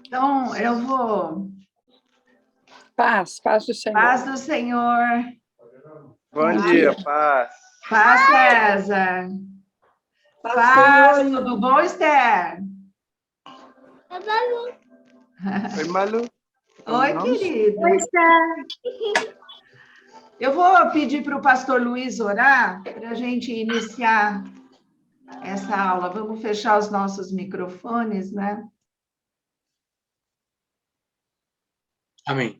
Então, eu vou... Paz do Senhor. Paz do Senhor. Bom dia, paz. Paz, César. Paz, tudo bom, Esther? Oi, Malu. Oi, querido. Oi, Esther. Eu vou pedir para o pastor Luiz orar para a gente iniciar essa aula. Vamos fechar os nossos microfones, né? Amém.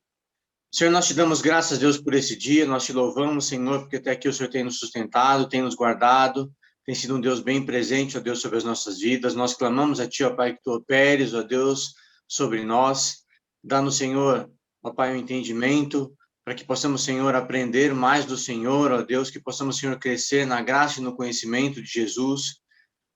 Senhor, nós te damos graças, Deus, por esse dia, nós te louvamos, Senhor, porque até aqui o Senhor tem nos sustentado, tem nos guardado, tem sido um Deus bem presente, ó Deus, sobre as nossas vidas. Nós clamamos a Ti, ó Pai, que Tu operes, ó Deus, sobre nós. Dá-nos, Senhor, ó Pai, um entendimento, para que possamos, Senhor, aprender mais do Senhor, ó Deus, que possamos, Senhor, crescer na graça e no conhecimento de Jesus.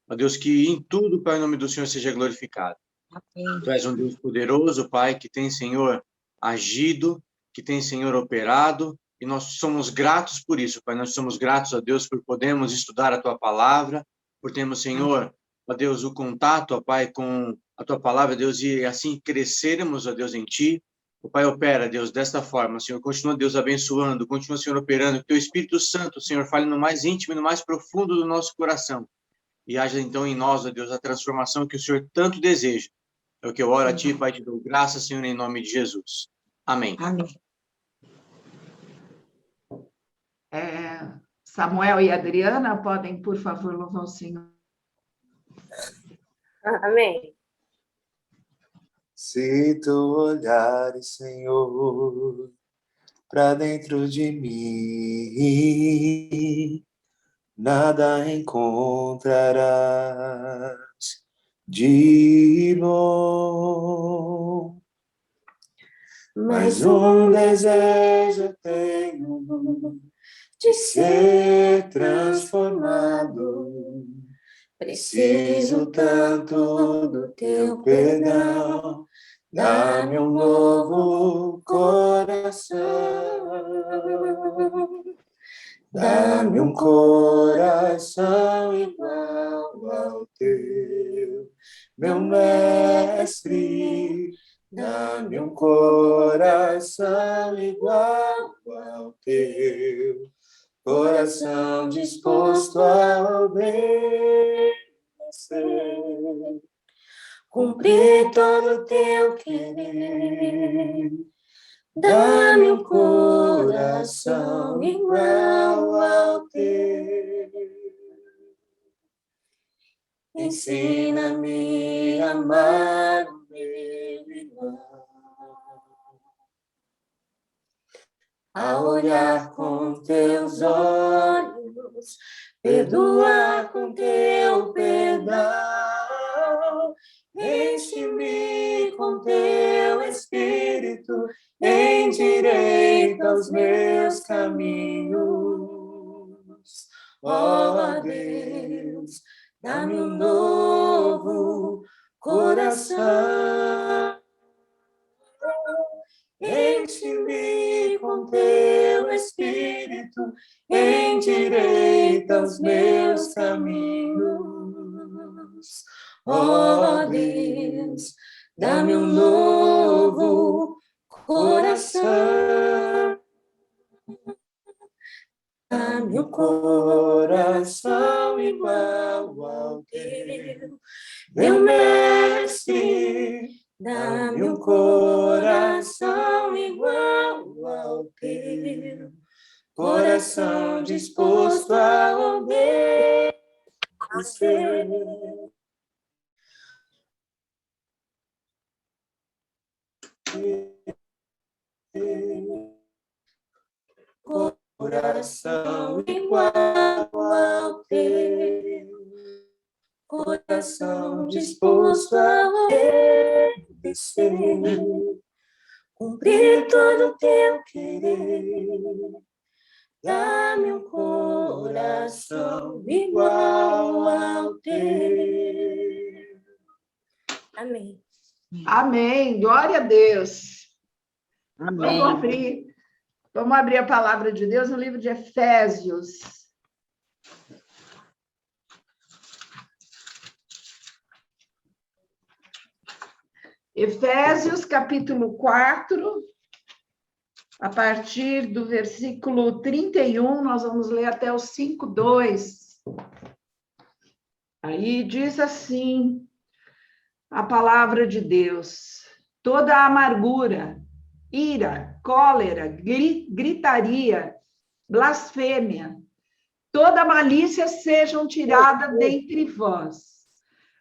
Ó Deus, que em tudo, Pai, o nome do Senhor seja glorificado. Amém. Tu és um Deus poderoso, Pai, que tem, Senhor, agido, que tem, Senhor, operado, e nós somos gratos por isso, Pai. Nós somos gratos a Deus por podermos estudar a Tua Palavra, por termos, Senhor, ó Deus, o contato, ó Pai, com a Tua Palavra, Deus, e assim crescermos, ó Deus, em Ti. O Pai opera, Deus, desta forma, Senhor. Continua, Deus, abençoando, continua, Senhor, operando. Que Teu Espírito Santo, Senhor, fale no mais íntimo e no mais profundo do nosso coração. E haja, então, em nós, ó Deus, a transformação que o Senhor tanto deseja. É o que eu oro a Ti, Pai, te dou graças, Senhor, em nome de Jesus. Amém. Amém. Samuel e Adriana podem, por favor, louvar o Senhor. Amém. Se tu olhares, Senhor, para dentro de mim, nada encontrarás de bom. Mas um desejo eu tenho de ser transformado. Preciso tanto do teu perdão. Dá-me um novo coração. Dá-me um coração igual ao teu, meu mestre. Dá-me um coração igual ao teu, coração disposto a obedecer, cumprir todo o teu querer. Dá-me um coração igual ao teu. Ensina-me a amar o meu irmão, a olhar com teus olhos, perdoar com teu perdão. Enche-me com teu Espírito, endireita os meus caminhos. Ó Deus, dá-me um novo coração. Enche-me com teu Espírito, endireita os meus caminhos. Ó Deus, dá-me um novo coração. Dá-me um coração igual ao teu, meu mestre. Dá-me um coração igual ao teu, coração disposto a obedecer. Coração igual ao teu, coração disposto a obedecer, cumprir todo o teu querer. Dá-me um coração igual ao teu. Amém. Amém. Glória a Deus. Amém. Vamos abrir Vamos abrir a palavra de Deus no livro de Efésios. Efésios, capítulo 4, a partir do versículo 31, nós vamos ler até o 5:2. Aí diz assim a palavra de Deus: toda amargura, ira, cólera, gritaria, blasfêmia, toda malícia sejam tiradas dentre vós.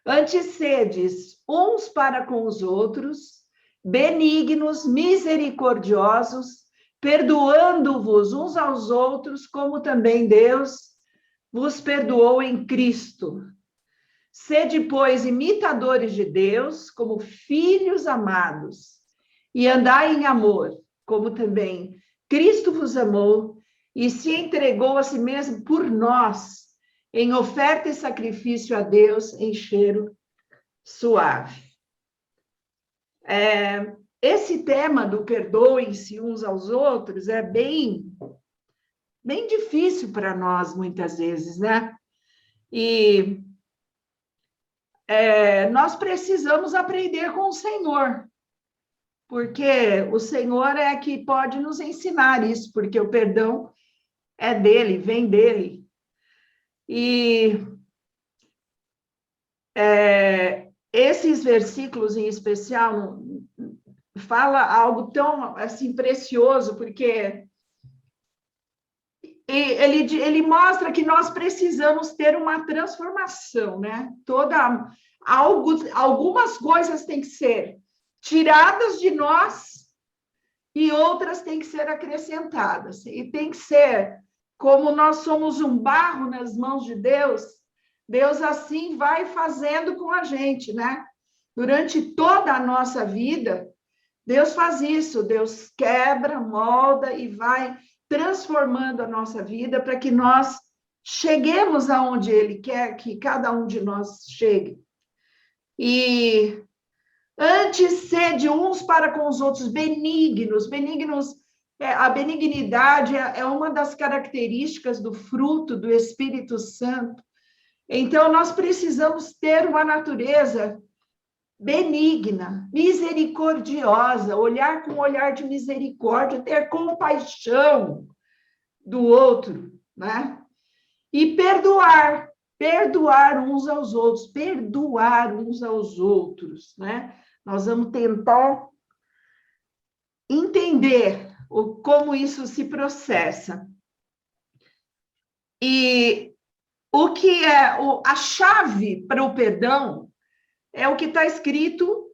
Antes sedes uns para com os outros, benignos, misericordiosos, perdoando-vos uns aos outros, como também Deus vos perdoou em Cristo. Sede, pois, imitadores de Deus, como filhos amados, e andai em amor, como também Cristo vos amou e se entregou a si mesmo por nós, em oferta e sacrifício a Deus em cheiro suave. Esse tema do perdoem-se uns aos outros é bem difícil para nós, muitas vezes, né? E nós precisamos aprender com o Senhor, porque o Senhor é que pode nos ensinar isso, porque o perdão é dele, vem dele. E esses versículos em especial fala algo tão assim precioso, porque ele mostra que nós precisamos ter uma transformação, né? Algumas coisas têm que ser tiradas de nós e outras têm que ser acrescentadas. E tem que ser, como nós somos um barro nas mãos de Deus, Deus assim vai fazendo com a gente, né? Durante toda a nossa vida, Deus faz isso, Deus quebra, molda e vai transformando a nossa vida para que nós cheguemos aonde Ele quer que cada um de nós chegue. E antes sede uns para com os outros benignos. A benignidade é uma das características do fruto do Espírito Santo. Então, nós precisamos ter uma natureza benigna, misericordiosa, olhar com um olhar de misericórdia, ter compaixão do outro, né? E perdoar uns aos outros, né? Nós vamos tentar entender como isso se processa. E o que é a chave para o perdão é o que está escrito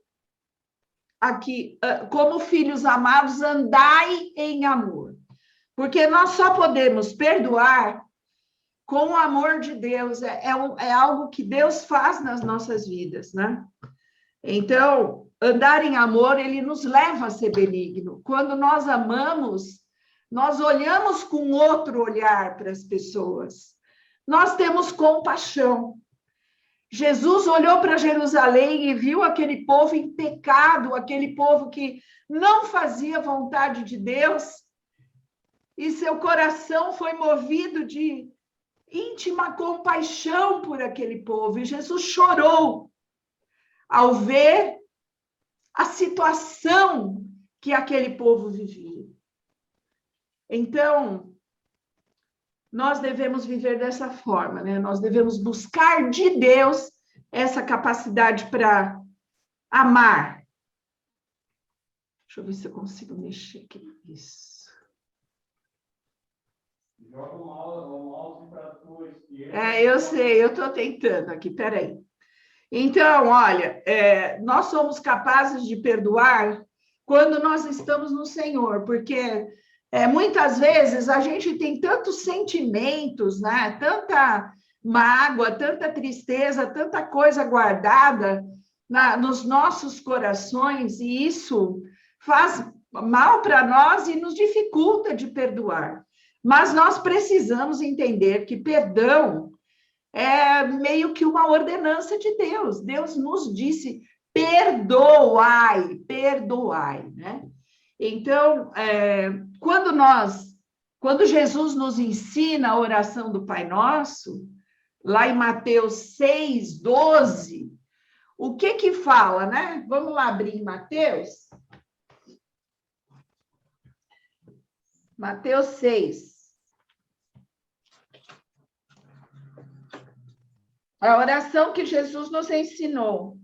aqui, como filhos amados, andai em amor. Porque nós só podemos perdoar com o amor de Deus, é algo que Deus faz nas nossas vidas, né? Então, andar em amor, ele nos leva a ser benigno. Quando nós amamos, nós olhamos com outro olhar para as pessoas. Nós temos compaixão. Jesus olhou para Jerusalém e viu aquele povo em pecado, aquele povo que não fazia vontade de Deus, e seu coração foi movido de íntima compaixão por aquele povo, e Jesus chorou ao ver a situação que aquele povo vivia. Então, nós devemos viver dessa forma, né? Nós devemos buscar de Deus essa capacidade para amar. Deixa eu ver se eu consigo mexer aqui. Isso. Joga o mouse para a tua esquerda. Eu sei, eu estou tentando aqui, peraí. Então, olha, nós somos capazes de perdoar quando nós estamos no Senhor, porque muitas vezes a gente tem tantos sentimentos, né? Tanta mágoa, tanta tristeza, tanta coisa guardada nos nossos corações, e isso faz mal para nós e nos dificulta de perdoar. Mas nós precisamos entender que perdão é meio que uma ordenança de Deus. Deus nos disse, perdoai, né? Então, quando quando Jesus nos ensina a oração do Pai Nosso, lá em Mateus 6:12, o que fala, né? Vamos lá abrir em Mateus. Mateus 6. A oração que Jesus nos ensinou.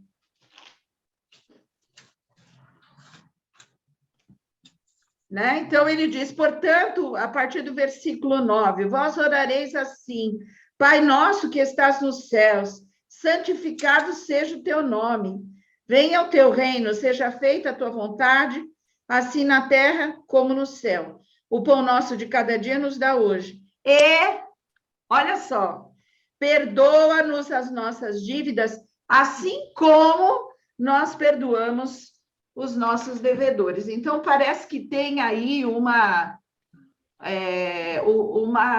Né? Então, ele diz, portanto, a partir do versículo 9, vós orareis assim, Pai nosso que estás nos céus, santificado seja o teu nome, venha o teu reino, seja feita a tua vontade, assim na terra como no céu. O pão nosso de cada dia nos dá hoje. E, olha só, perdoa-nos as nossas dívidas, assim como nós perdoamos os nossos devedores. Então, parece que tem aí uma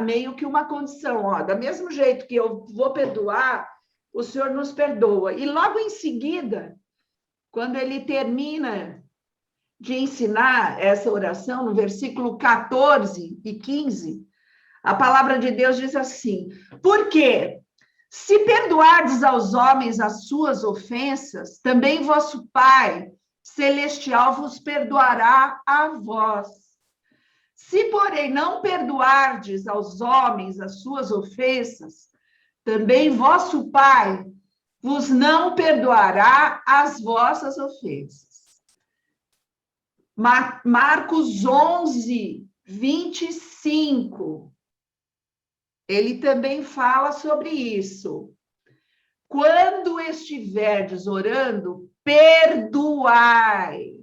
meio que uma condição, ó, do mesmo jeito que eu vou perdoar, o Senhor nos perdoa. E logo em seguida, quando ele termina de ensinar essa oração, no versículo 14 e 15, a palavra de Deus diz assim, porque se perdoardes aos homens as suas ofensas, também vosso Pai celestial vos perdoará a vós. Se, porém, não perdoardes aos homens as suas ofensas, também vosso Pai vos não perdoará as vossas ofensas. Marcos 11, 25. Ele também fala sobre isso. Quando estiverdes orando, perdoai.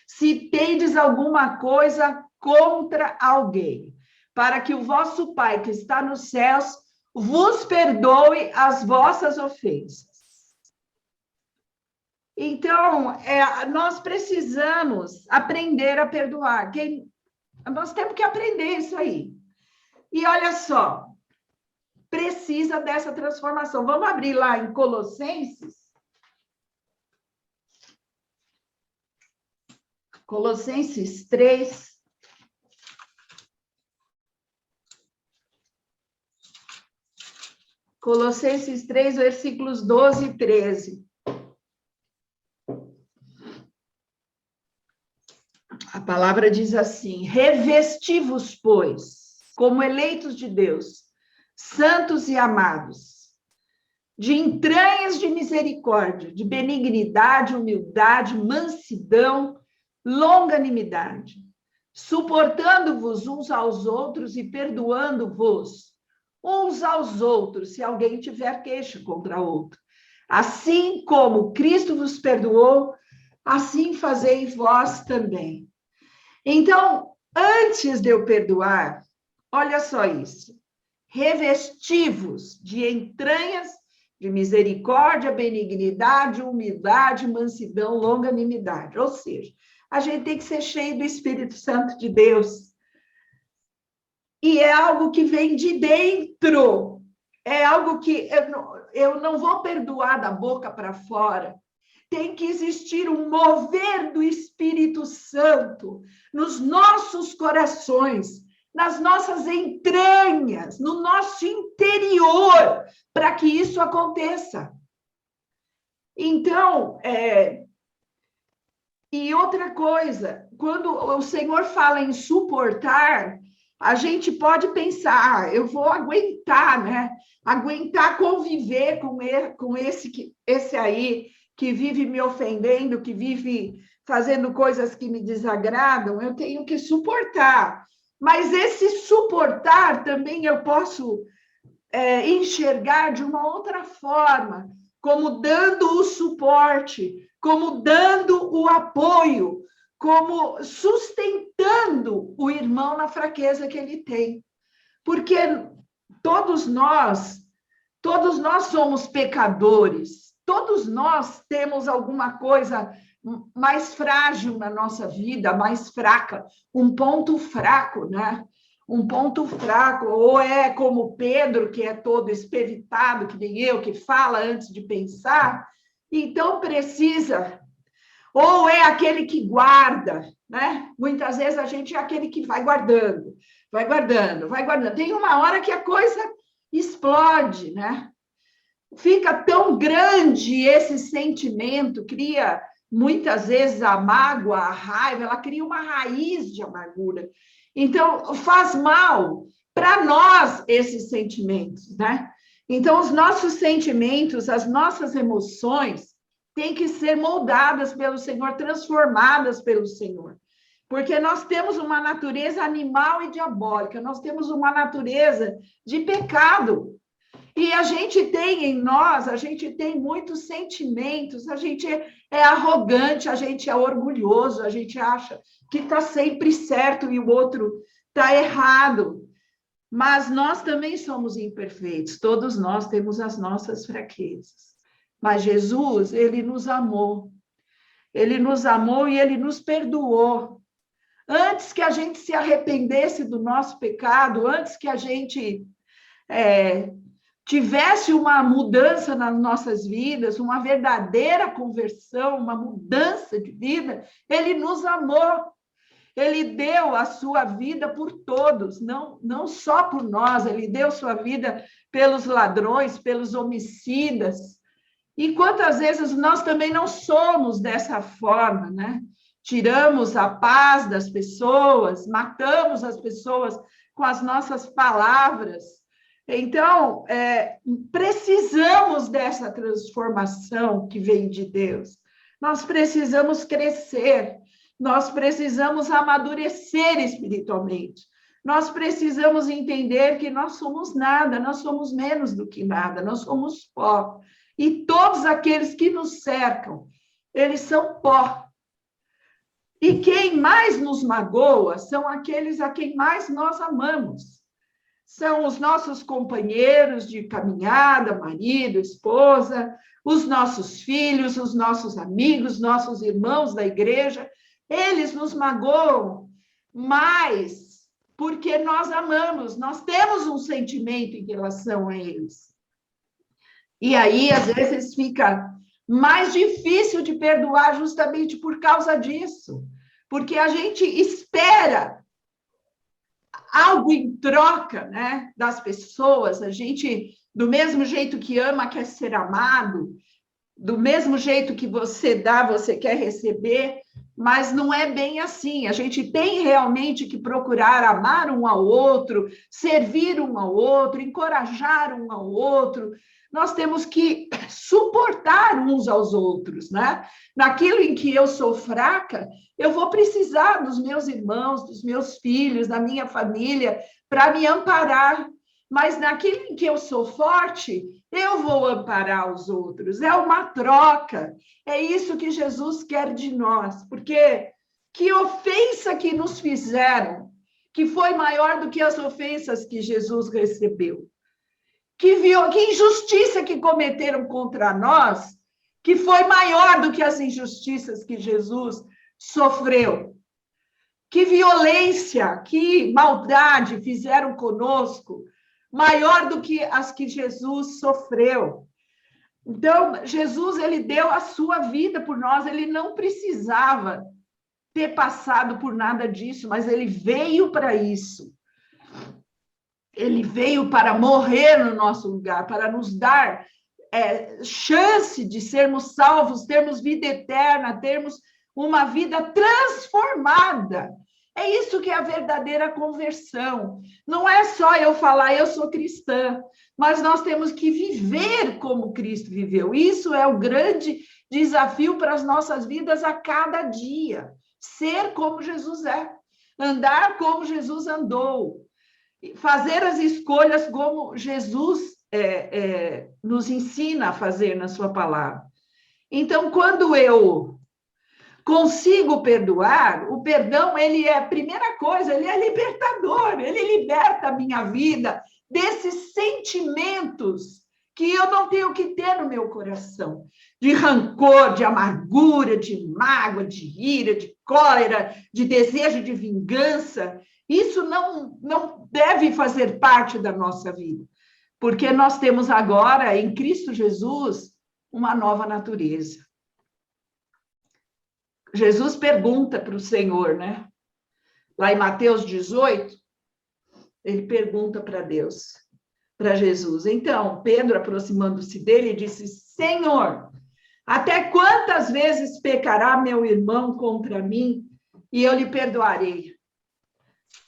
Se tendes alguma coisa contra alguém, para que o vosso Pai que está nos céus vos perdoe as vossas ofensas. Então, nós precisamos aprender a perdoar. Nós temos que aprender isso aí. E olha só, precisa dessa transformação. Vamos abrir lá em Colossenses. Colossenses 3. Colossenses 3, versículos 12 e 13. A palavra diz assim, revesti-vos, pois, como eleitos de Deus, santos e amados, de entranhas de misericórdia, de benignidade, humildade, mansidão, longanimidade, suportando-vos uns aos outros e perdoando-vos uns aos outros, se alguém tiver queixa contra outro. Assim como Cristo vos perdoou, assim fazei vós também. Então, antes de eu perdoar, olha só isso, revesti-vos de entranhas de misericórdia, benignidade, humildade, mansidão, longanimidade. Ou seja, a gente tem que ser cheio do Espírito Santo de Deus. E é algo que vem de dentro. É algo que eu não vou perdoar da boca para fora. Tem que existir um mover do Espírito Santo nos nossos corações, nas nossas entranhas, no nosso interior, para que isso aconteça. Então, e outra coisa, quando o Senhor fala em suportar, a gente pode pensar, eu vou aguentar, né? Aguentar conviver com esse aí que vive me ofendendo, que vive fazendo coisas que me desagradam, eu tenho que suportar. Mas esse suportar também eu posso enxergar de uma outra forma, como dando o suporte, como dando o apoio, como sustentando o irmão na fraqueza que ele tem. Porque todos nós somos pecadores, todos nós temos alguma coisa mais frágil na nossa vida, mais fraca, um ponto fraco, né? Um ponto fraco, ou é como Pedro, que é todo espevitado, que nem eu, que fala antes de pensar, então precisa Ou é aquele que guarda, né? Muitas vezes a gente é aquele que vai guardando, vai guardando, vai guardando. Tem uma hora que a coisa explode, né? Fica tão grande esse sentimento, cria muitas vezes a mágoa, a raiva, ela cria uma raiz de amargura. Então, faz mal para nós esses sentimentos, né? Então, os nossos sentimentos, as nossas emoções têm que ser moldadas pelo Senhor, transformadas pelo Senhor. Porque nós temos uma natureza animal e diabólica, nós temos uma natureza de pecado. E a gente tem em nós, a gente tem muitos sentimentos, a gente é arrogante, a gente é orgulhoso, a gente acha que está sempre certo e o outro está errado. Mas nós também somos imperfeitos, todos nós temos as nossas fraquezas. Mas Jesus, ele nos amou e ele nos perdoou. Antes que a gente se arrependesse do nosso pecado, antes que a gente tivesse uma mudança nas nossas vidas, uma verdadeira conversão, uma mudança de vida, ele nos amou. Ele deu a sua vida por todos, não só por nós, ele deu sua vida pelos ladrões, pelos homicidas. E quantas vezes nós também não somos dessa forma, né? Tiramos a paz das pessoas, matamos as pessoas com as nossas palavras. Então, precisamos dessa transformação que vem de Deus. Nós precisamos crescer, nós precisamos amadurecer espiritualmente. Nós precisamos entender que nós somos nada, nós somos menos do que nada, nós somos pó. E todos aqueles que nos cercam, eles são pó. E quem mais nos magoa são aqueles a quem mais nós amamos. São os nossos companheiros de caminhada, marido, esposa, os nossos filhos, os nossos amigos, nossos irmãos da igreja. Eles nos magoam, mas porque nós amamos, nós temos um sentimento em relação a eles. E aí, às vezes, fica mais difícil de perdoar justamente por causa disso, porque a gente espera algo em troca, né, das pessoas. A gente, do mesmo jeito que ama, quer ser amado, do mesmo jeito que você dá, você quer receber, mas não é bem assim. A gente tem realmente que procurar amar um ao outro, servir um ao outro, encorajar um ao outro. Nós temos que suportar uns aos outros, né? Naquilo em que eu sou fraca, eu vou precisar dos meus irmãos, dos meus filhos, da minha família, para me amparar. Mas naquilo em que eu sou forte, eu vou amparar os outros. É uma troca. É isso que Jesus quer de nós. Porque que ofensa que nos fizeram, que foi maior do que as ofensas que Jesus recebeu. Que injustiça que cometeram contra nós, que foi maior do que as injustiças que Jesus sofreu. Que violência, que maldade fizeram conosco, maior do que as que Jesus sofreu. Então, Jesus, ele deu a sua vida por nós, ele não precisava ter passado por nada disso, mas ele veio para isso. Ele veio para morrer no nosso lugar, para nos dar chance de sermos salvos, termos vida eterna, termos uma vida transformada. É isso que é a verdadeira conversão. Não é só eu falar, eu sou cristã, mas nós temos que viver como Cristo viveu. Isso é o grande desafio para as nossas vidas a cada dia. Ser como Jesus é, andar como Jesus andou, fazer as escolhas como Jesus nos ensina a fazer na sua palavra. Então, quando eu consigo perdoar, o perdão, ele é a primeira coisa, ele é libertador, ele liberta a minha vida desses sentimentos que eu não tenho que ter no meu coração, de rancor, de amargura, de mágoa, de ira, de cólera, de desejo de vingança. Isso não deve fazer parte da nossa vida, porque nós temos agora, em Cristo Jesus, uma nova natureza. Jesus pergunta para o Senhor, né? Lá em Mateus 18, ele pergunta para Deus, para Jesus. Então, Pedro, aproximando-se dele, disse: Senhor, até quantas vezes pecará meu irmão contra mim e eu lhe perdoarei?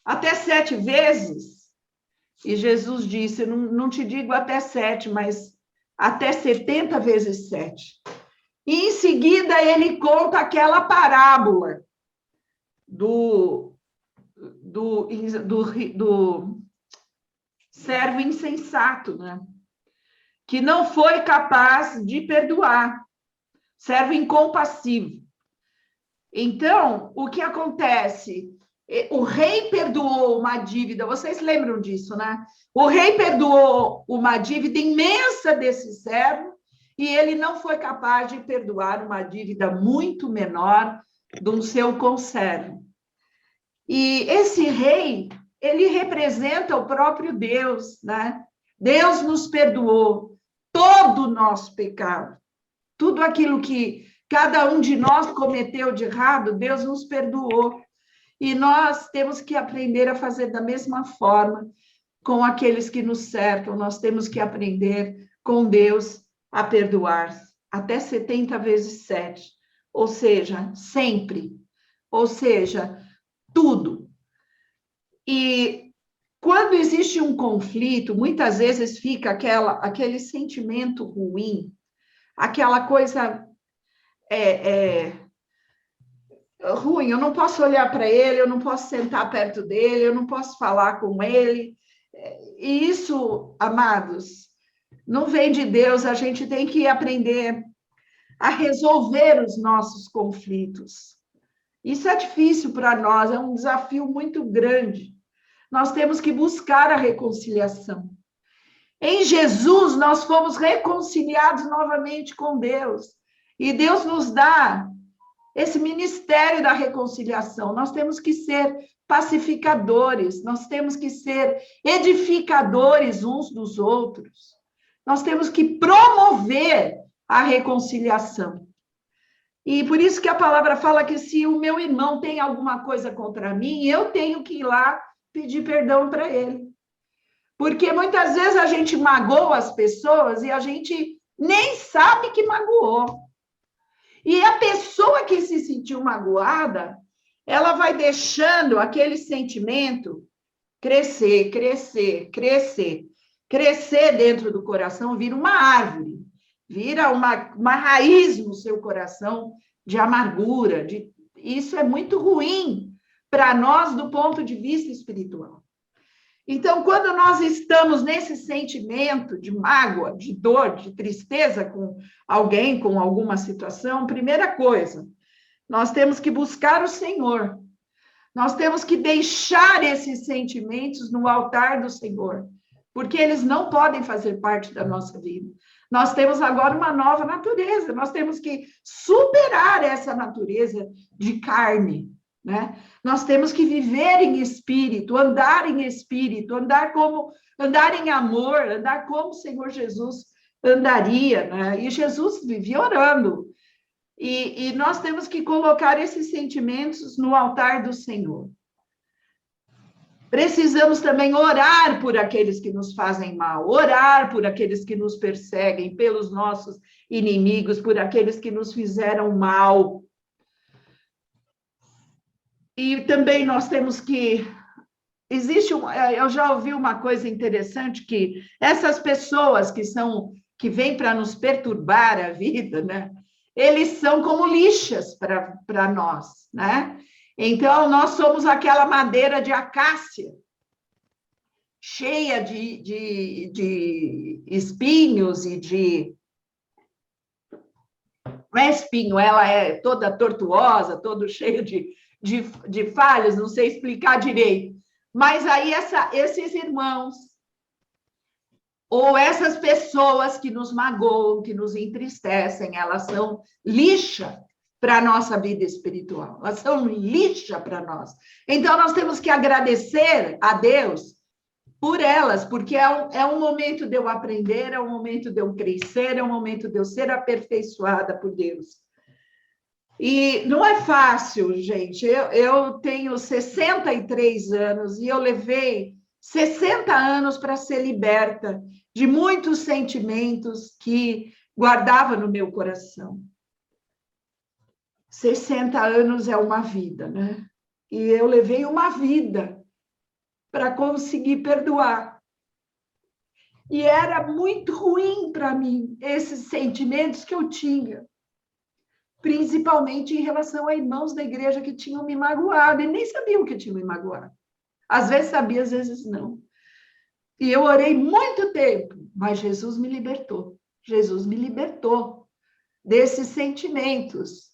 Até 7 vezes? E Jesus disse: não te digo até 7, mas até 70 vezes 7. E em seguida ele conta aquela parábola do servo insensato, né? Que não foi capaz de perdoar, servo incompassivo. Então, o que acontece? O rei perdoou uma dívida, vocês lembram disso, né? O rei perdoou uma dívida imensa desse servo e ele não foi capaz de perdoar uma dívida muito menor do seu conservo. E esse rei, ele representa o próprio Deus, né? Deus nos perdoou todo o nosso pecado. Tudo aquilo que cada um de nós cometeu de errado, Deus nos perdoou. E nós temos que aprender a fazer da mesma forma com aqueles que nos cercam. Nós temos que aprender com Deus a perdoar até 70 vezes 7. Ou seja, sempre. Ou seja, tudo. E quando existe um conflito, muitas vezes fica aquele sentimento ruim, aquela coisa ruim, eu não posso olhar para ele, eu não posso sentar perto dele, eu não posso falar com ele. E isso, amados, não vem de Deus, a gente tem que aprender a resolver os nossos conflitos. Isso é difícil para nós, é um desafio muito grande. Nós temos que buscar a reconciliação. Em Jesus, nós fomos reconciliados novamente com Deus. E Deus nos dá esse ministério da reconciliação. Nós temos que ser pacificadores, nós temos que ser edificadores uns dos outros. Nós temos que promover a reconciliação. E por isso que a palavra fala que se o meu irmão tem alguma coisa contra mim, eu tenho que ir lá pedir perdão para ele. Porque muitas vezes a gente magoa as pessoas e a gente nem sabe que magoou. E a pessoa que se sentiu magoada, ela vai deixando aquele sentimento crescer, crescer, crescer. Crescer dentro do coração, vira uma árvore, vira uma raiz no seu coração de amargura. Isso é muito ruim para nós do ponto de vista espiritual. Então, quando nós estamos nesse sentimento de mágoa, de dor, de tristeza com alguém, com alguma situação, primeira coisa, nós temos que buscar o Senhor. Nós temos que deixar esses sentimentos no altar do Senhor, porque eles não podem fazer parte da nossa vida. Nós temos agora uma nova natureza, nós temos que superar essa natureza de carne, né? Nós temos que viver em espírito, andar em amor, andar como o Senhor Jesus andaria, né? E Jesus vivia orando. E nós temos que colocar esses sentimentos no altar do Senhor. Precisamos também orar por aqueles que nos fazem mal, orar por aqueles que nos perseguem, pelos nossos inimigos, por aqueles que nos fizeram mal. E também nós temos que... eu já ouvi uma coisa interessante, que essas pessoas que vêm para nos perturbar a vida, né? Eles são como lixas para nós, né? Então, nós somos aquela madeira de acácia, cheia de espinhos e de... Não é espinho, ela é toda tortuosa, toda cheia de falhas, não sei explicar direito. Mas aí esses irmãos, ou essas pessoas que nos magoam, que nos entristecem, elas são lixa para a nossa vida espiritual. Elas são lixa para nós. Então, nós temos que agradecer a Deus por elas, porque é um momento de eu aprender, é um momento de eu crescer, é um momento de eu ser aperfeiçoada por Deus. E não é fácil, gente. Eu tenho 63 anos e eu levei 60 anos para ser liberta de muitos sentimentos que guardava no meu coração. 60 anos é uma vida, né? E eu levei uma vida para conseguir perdoar. E era muito ruim para mim esses sentimentos que eu tinha, principalmente em relação a irmãos da igreja que tinham me magoado e nem sabiam que tinham me magoado. Às vezes sabia, às vezes não. E eu orei muito tempo, mas Jesus me libertou. Jesus me libertou desses sentimentos.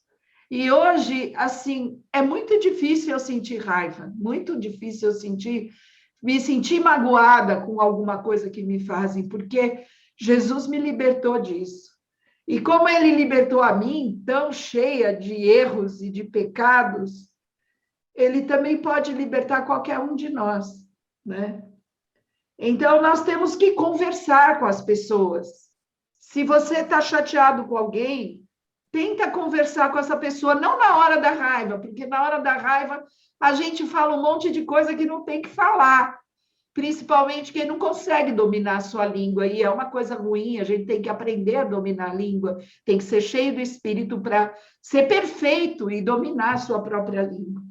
E hoje, assim, é muito difícil eu sentir raiva, muito difícil eu me sentir magoada com alguma coisa que me fazem, porque Jesus me libertou disso. E como ele libertou a mim, tão cheia de erros e de pecados, ele também pode libertar qualquer um de nós, né? Então, nós temos que conversar com as pessoas. Se você está chateado com alguém, tenta conversar com essa pessoa, não na hora da raiva, porque na hora da raiva a gente fala um monte de coisa que não tem que falar, principalmente quem não consegue dominar a sua língua, e é uma coisa ruim, a gente tem que aprender a dominar a língua, tem que ser cheio do Espírito para ser perfeito e dominar a sua própria língua.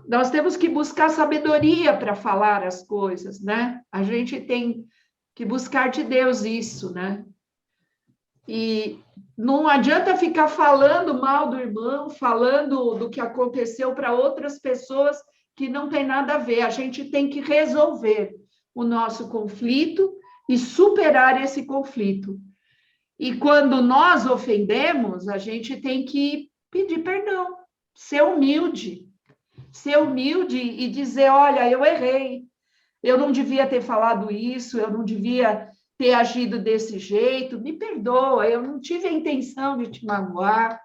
Nós temos que buscar sabedoria para falar as coisas, né? A gente tem que buscar de Deus isso, né? E não adianta ficar falando mal do irmão, falando do que aconteceu para outras pessoas que não tem nada a ver. A gente tem que resolver o nosso conflito e superar esse conflito. E quando nós ofendemos, a gente tem que pedir perdão, ser humilde e dizer, olha, eu errei, eu não devia ter falado isso, eu não devia ter agido desse jeito, me perdoa, eu não tive a intenção de te magoar.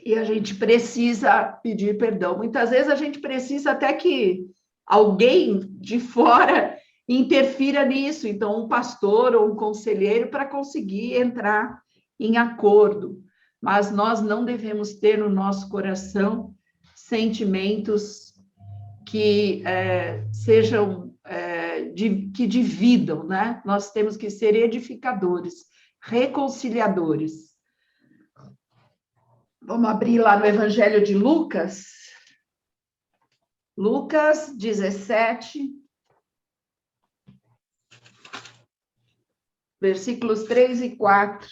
E a gente precisa pedir perdão. Muitas vezes a gente precisa até que alguém de fora interfira nisso, então um pastor ou um conselheiro para conseguir entrar em acordo. Mas nós não devemos ter no nosso coração sentimentos que sejam que dividam, né? Nós temos que ser edificadores, reconciliadores. Vamos abrir lá no Evangelho de Lucas. Lucas 17, versículos 3 e 4.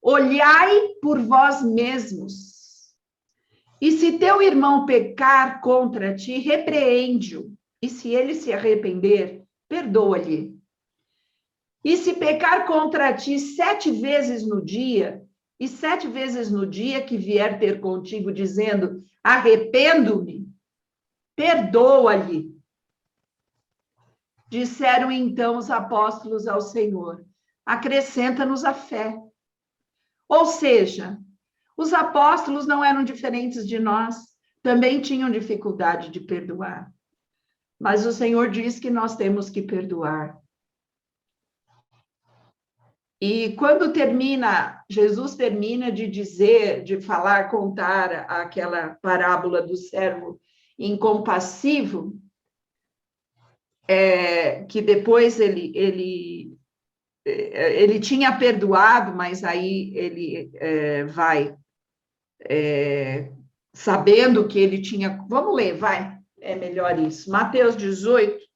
Olhai por vós mesmos, e se teu irmão pecar contra ti, repreende-o, e se ele se arrepender, perdoa-lhe. E se pecar contra ti 7 vezes no dia, e 7 vezes no dia que vier ter contigo, dizendo, arrependo-me, perdoa-lhe. Disseram então os apóstolos ao Senhor, acrescenta-nos a fé. Ou seja, os apóstolos não eram diferentes de nós, também tinham dificuldade de perdoar. Mas o Senhor diz que nós temos que perdoar. E quando Jesus termina de dizer, de falar, contar aquela parábola do servo incompassivo, que depois ele tinha perdoado, mas aí ele vai sabendo que ele tinha... Vamos ler, vai, é melhor isso. Mateus 18.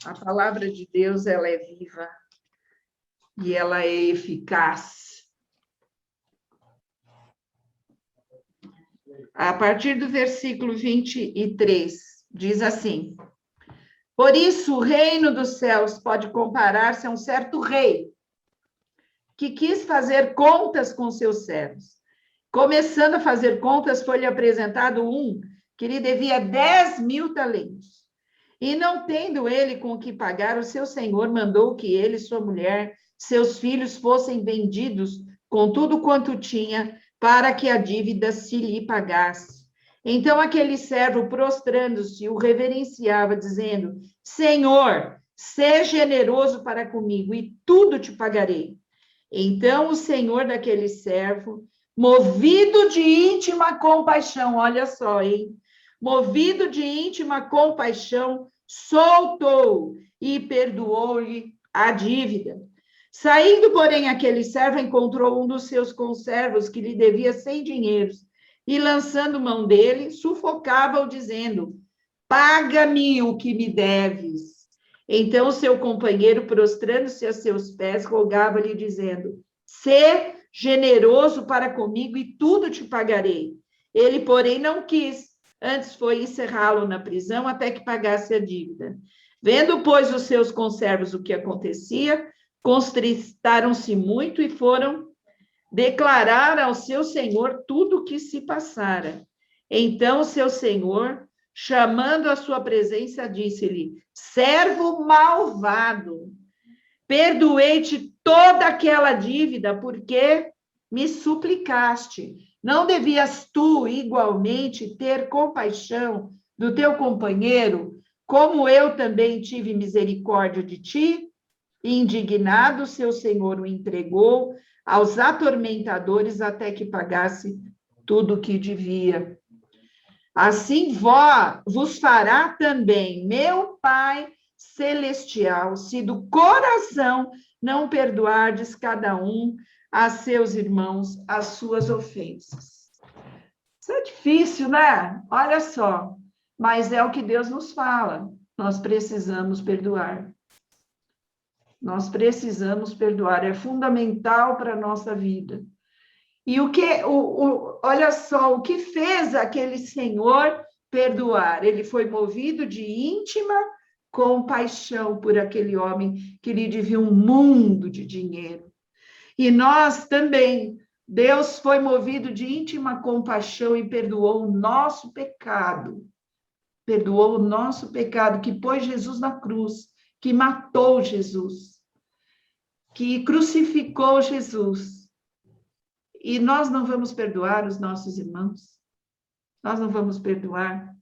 A palavra de Deus, ela é viva e ela é eficaz. A partir do versículo 23, diz assim: por isso, o reino dos céus pode comparar-se a um certo rei que quis fazer contas com seus servos. Começando a fazer contas, foi-lhe apresentado um que lhe devia 10.000 talentos. E não tendo ele com o que pagar, o seu senhor mandou que ele, sua mulher, seus filhos fossem vendidos com tudo quanto tinha, para que a dívida se lhe pagasse. Então aquele servo, prostrando-se, o reverenciava, dizendo: Senhor, seja generoso para comigo, e tudo te pagarei. Então o senhor daquele servo, movido de íntima compaixão, olha só, hein? Movido de íntima compaixão, soltou e perdoou-lhe a dívida. Saindo, porém, aquele servo encontrou um dos seus conservos que lhe devia 100 dinheiros, e lançando mão dele, sufocava-o, dizendo: paga-me o que me deves. Então seu companheiro, prostrando-se a seus pés, rogava-lhe, dizendo: sê generoso para comigo e tudo te pagarei. Ele, porém, não quis, antes foi encerrá-lo na prisão até que pagasse a dívida. Vendo, pois, os seus conservos o que acontecia, contristaram-se muito e foram declarar ao seu senhor tudo o que se passara. Então seu senhor, chamando à sua presença, disse-lhe: servo malvado, perdoei-te toda aquela dívida, porque me suplicaste. Não devias tu, igualmente, ter compaixão do teu companheiro, como eu também tive misericórdia de ti? Indignado, seu senhor o entregou aos atormentadores até que pagasse tudo o que devia. Assim vos fará também meu Pai Celestial, se do coração não perdoardes cada um a seus irmãos as suas ofensas. Isso é difícil, né? Olha só, mas é o que Deus nos fala. Nós precisamos perdoar. Nós precisamos perdoar, é fundamental para a nossa vida. E olha só, o que fez aquele senhor perdoar? Ele foi movido de íntima compaixão por aquele homem que lhe devia um mundo de dinheiro. E nós também, Deus foi movido de íntima compaixão e perdoou o nosso pecado. Perdoou o nosso pecado, que pôs Jesus na cruz, que matou Jesus, que crucificou Jesus. E nós não vamos perdoar os nossos irmãos? Nós não vamos perdoar?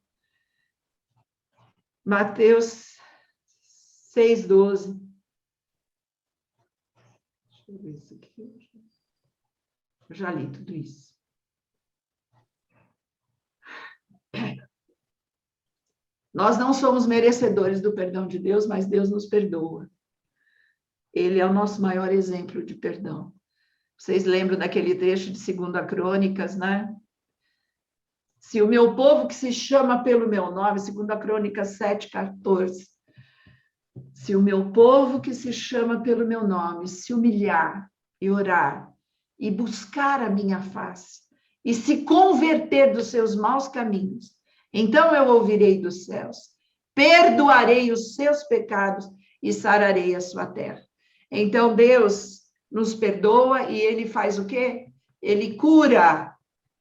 Mateus 6,12. Deixa eu ver isso aqui. Eu já li tudo isso. Nós não somos merecedores do perdão de Deus, mas Deus nos perdoa. Ele é o nosso maior exemplo de perdão. Vocês lembram daquele trecho de 2 Crônicas, né? Se o meu povo que se chama pelo meu nome, 2 Crônicas 7,14. Se o meu povo que se chama pelo meu nome se humilhar e orar e buscar a minha face e se converter dos seus maus caminhos, então eu ouvirei dos céus, perdoarei os seus pecados e sararei a sua terra. Então Deus nos perdoa e ele faz o quê? Ele cura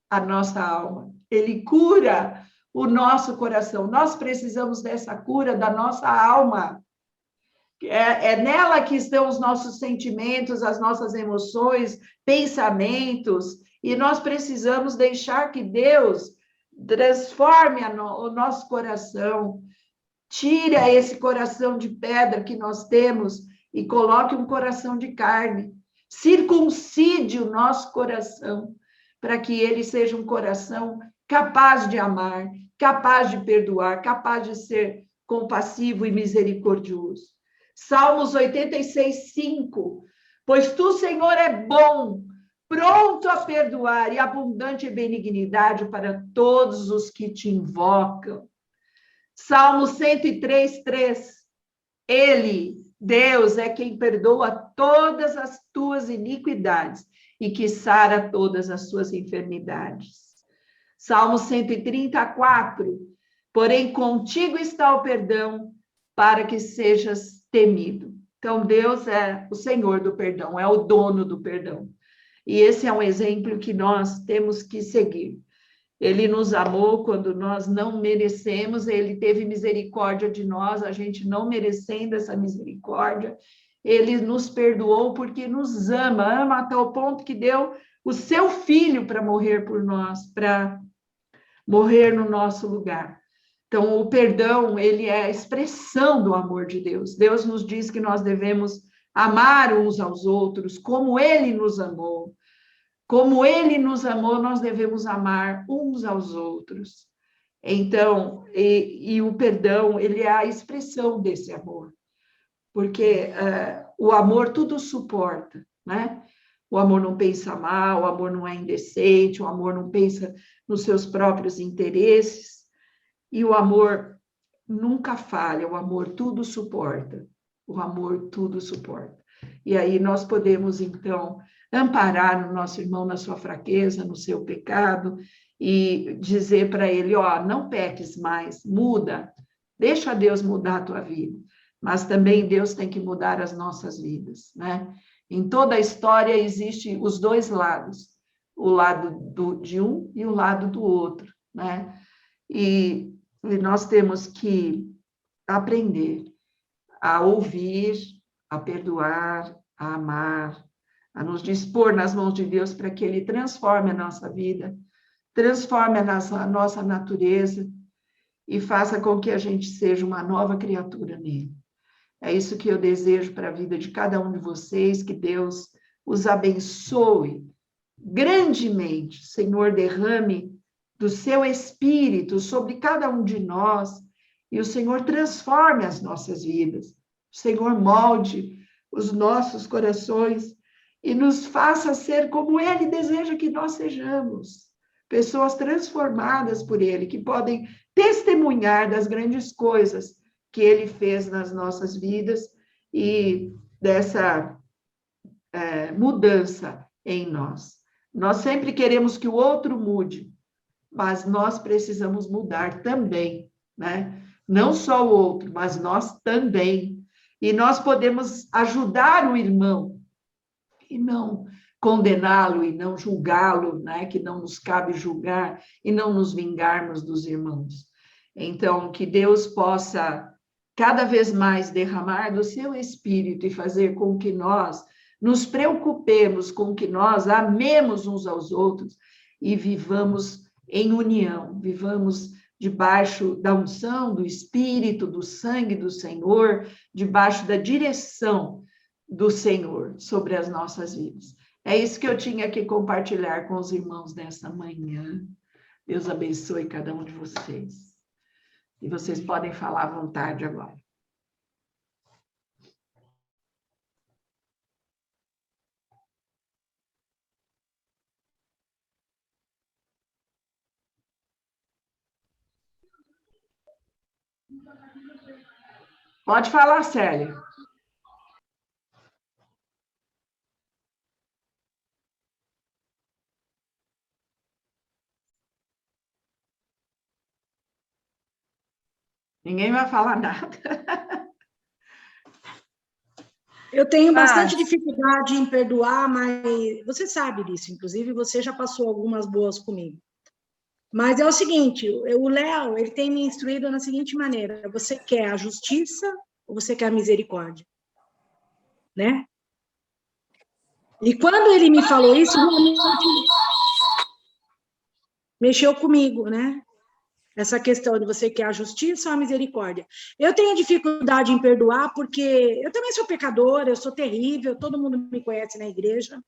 a nossa alma, ele cura o nosso coração. Nós precisamos dessa cura da nossa alma. É nela que estão os nossos sentimentos, as nossas emoções, pensamentos, e nós precisamos deixar que Deus transforme o nosso coração, tire esse coração de pedra que nós temos e coloque um coração de carne. Circuncide o nosso coração, para que ele seja um coração capaz de amar, capaz de perdoar, capaz de ser compassivo e misericordioso. Salmos 86:5. Pois tu, Senhor, é bom, pronto a perdoar e abundante em benignidade para todos os que te invocam. Salmo 103:3. Ele, Deus, é quem perdoa todas as tuas iniquidades e que sara todas as suas enfermidades. Salmo 134. Porém, contigo está o perdão, para que sejas temido. Então, Deus é o Senhor do perdão, é o dono do perdão. E esse é um exemplo que nós temos que seguir. Ele nos amou quando nós não merecemos, ele teve misericórdia de nós, a gente não merecendo essa misericórdia. Ele nos perdoou porque nos ama até o ponto que deu o seu filho para morrer por nós, para morrer no nosso lugar. Então, o perdão, ele é a expressão do amor de Deus. Deus nos diz que nós devemos amar uns aos outros, como ele nos amou. Como ele nos amou, nós devemos amar uns aos outros. Então, e o perdão, ele é a expressão desse amor. Porque o amor tudo suporta, né? O amor não pensa mal, o amor não é indecente, o amor não pensa nos seus próprios interesses. E o amor nunca falha, o amor tudo suporta. O amor tudo suporta. E aí nós podemos, então, amparar o nosso irmão na sua fraqueza, no seu pecado, e dizer para ele, ó, não peques mais, muda, deixa Deus mudar a tua vida. Mas também Deus tem que mudar as nossas vidas, né? Em toda a história existem os dois lados, o lado de um e o lado do outro, né? E nós temos que aprender a ouvir, a perdoar, a amar, a nos dispor nas mãos de Deus para que Ele transforme a nossa vida, transforme a nossa natureza e faça com que a gente seja uma nova criatura nele. É isso que eu desejo para a vida de cada um de vocês, que Deus os abençoe grandemente. Senhor, derrame do seu Espírito sobre cada um de nós e o Senhor transforme as nossas vidas. O Senhor molde os nossos corações e nos faça ser como Ele deseja que nós sejamos. Pessoas transformadas por Ele, que podem testemunhar das grandes coisas que Ele fez nas nossas vidas e dessa mudança em nós. Nós sempre queremos que o outro mude, mas nós precisamos mudar também, né? Não só o outro, mas nós também. E nós podemos ajudar o irmão e não condená-lo e não julgá-lo, né? Que não nos cabe julgar e não nos vingarmos dos irmãos. Então, que Deus possa cada vez mais derramar do seu Espírito e fazer com que nós nos preocupemos, com que nós amemos uns aos outros e vivamos em união, vivamos debaixo da unção, do Espírito, do sangue do Senhor, debaixo da direção do Senhor sobre as nossas vidas. É isso que eu tinha que compartilhar com os irmãos nessa manhã. Deus abençoe cada um de vocês. E vocês podem falar à vontade agora. Pode falar, Célia. Ninguém vai falar nada. Eu tenho bastante dificuldade em perdoar, mas você sabe disso, inclusive você já passou algumas boas comigo. Mas é o seguinte, o Léo, ele tem me instruído na seguinte maneira, você quer a justiça ou você quer a misericórdia? Né? E quando ele me falou isso, mexeu comigo, né? Essa questão de você quer a justiça ou a misericórdia. Eu tenho dificuldade em perdoar porque eu também sou pecadora, eu sou terrível, todo mundo me conhece na igreja.